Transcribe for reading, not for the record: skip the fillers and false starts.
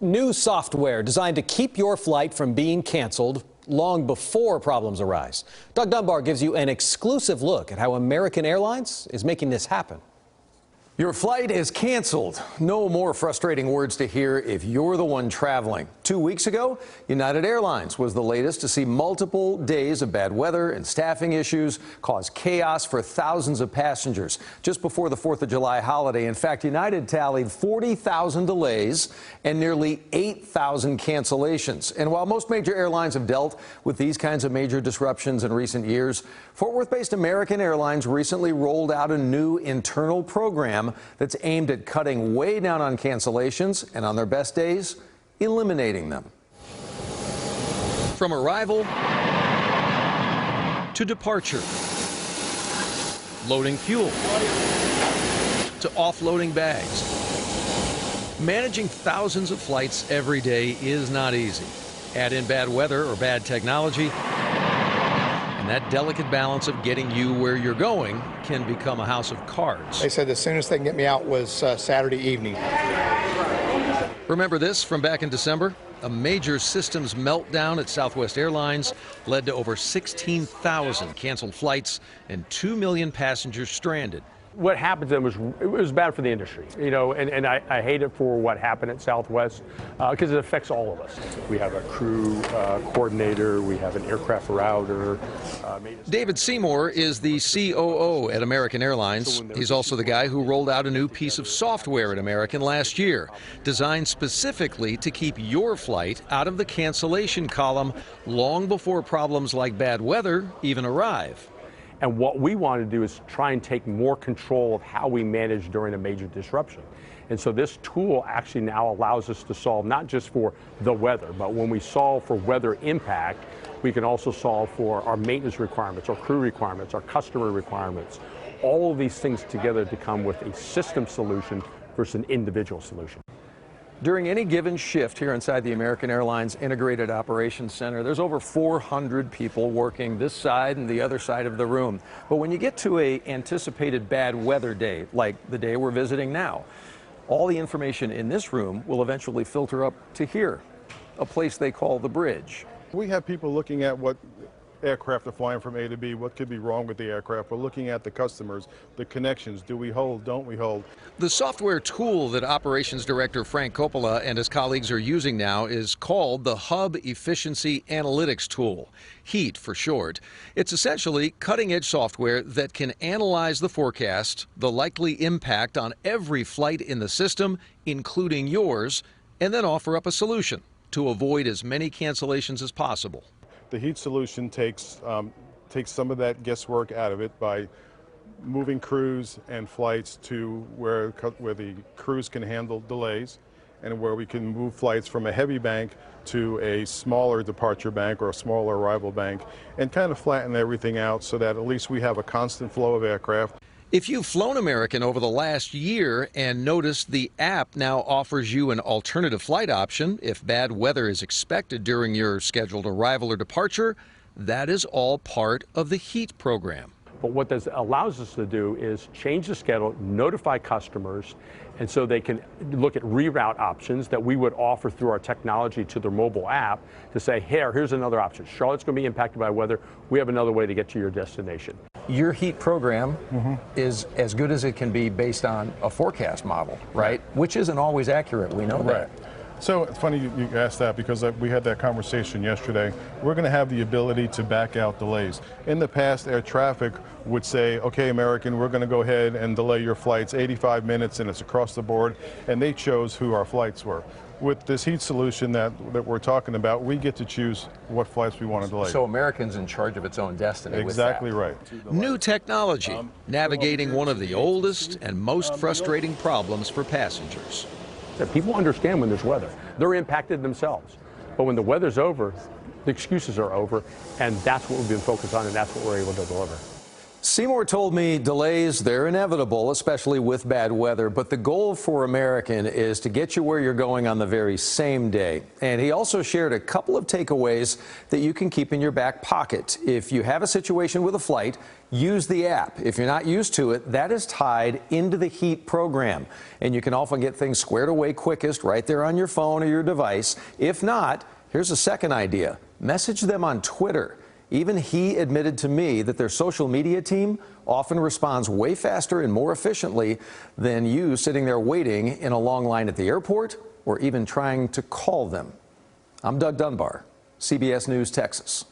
New software designed to keep your flight from being canceled long before problems arise. Doug Dunbar gives you an exclusive look at how American Airlines is making this happen. Your flight is canceled. No more frustrating words to hear if you're the one traveling. 2 weeks ago, United Airlines was the latest to see multiple days of bad weather and staffing issues cause chaos for thousands of passengers. Just before the 4th of July holiday, in fact, United tallied 40,000 delays and nearly 8,000 cancellations. And while most major airlines have dealt with these kinds of major disruptions in recent years, Fort Worth-based American Airlines recently rolled out a new internal program that's aimed at cutting way down on cancellations and on their best days, eliminating them. From arrival to departure, loading fuel to offloading bags. Managing thousands of flights every day is not easy. Add in bad weather or bad technology, and that delicate balance of getting you where you're going can become a house of cards. They said the soonest they can get me out was Saturday evening. Remember this from back in December? A major systems meltdown at Southwest Airlines led to over 16,000 canceled flights and 2 million passengers stranded. What happened to them was bad for the industry, you know, and I hate it for what happened at Southwest because it affects all of us. We have a crew coordinator, we have an aircraft router. David Seymour is the COO at American Airlines. He's also the guy who rolled out a new piece of software at American last year, designed specifically to keep your flight out of the cancellation column long before problems like bad weather even arrive. And what we want to do is try and take more control of how we manage during a major disruption. And so this tool actually now allows us to solve not just for the weather, but when we solve for weather impact, we can also solve for our maintenance requirements, our crew requirements, our customer requirements. All of these things together to come with a system solution versus an individual solution. During any given shift here inside the American Airlines Integrated Operations Center, there's over 400 people working this side and the other side of the room. But when you get to an anticipated bad weather day, like the day we're visiting now, all the information in this room will eventually filter up to here, a place they call the bridge. We have people looking at what aircraft are flying from A to B, what could be wrong with the aircraft. We're looking at the customers, the connections. Do we hold? Don't we hold? The software tool that Operations Director Frank Coppola and his colleagues are using now is called the Hub Efficiency Analytics Tool, HEAT for short. It's essentially cutting-edge software that can analyze the forecast, the likely impact on every flight in the system, including yours, and then offer up a solution to avoid as many cancellations as possible. The HEAT solution takes some of that guesswork out of it by moving crews and flights to where the crews can handle delays, and where we can move flights from a heavy bank to a smaller departure bank or a smaller arrival bank, and kind of flatten everything out so that at least we have a constant flow of aircraft. If you've flown American over the last year and noticed the app now offers you an alternative flight option if bad weather is expected during your scheduled arrival or departure, that is all part of the HEAT program. But what this allows us to do is change the schedule, notify customers, and so they can look at reroute options that we would offer through our technology to their mobile app to say, here's another option. Charlotte's going to be impacted by weather. We have another way to get to your destination. Your HEAT program is as good as it can be based on a forecast model, right? Which isn't always accurate, we know that. So it's funny you asked that because we had that conversation yesterday. We're going to have the ability to back out delays. In the past, air traffic would say, okay, American, we're going to go ahead and delay your flights 85 minutes, and it's across the board, and they chose who our flights were. With this HEAT solution that we're talking about, we get to choose what flights we want to delay. So American's in charge of its own destiny. Exactly right. New technology, navigating one of the oldest and most frustrating problems for passengers. People understand when there's weather. They're impacted themselves. But when the weather's over, the excuses are over, and that's what we've been focused on, and that's what we're able to deliver. Seymour told me delays, they're inevitable, especially with bad weather, but the goal for American is to get you where you're going on the very same day. And he also shared a couple of takeaways that you can keep in your back pocket. If you have a situation with a flight, use the app. If you're not used to it, that is tied into the Heat program. And you can often get things squared away quickest right there on your phone or your device. If not, here's a second idea. Message them on Twitter. Even he admitted to me that their social media team often responds way faster and more efficiently than you sitting there waiting in a long line at the airport or even trying to call them. I'm Doug Dunbar, CBS News Texas.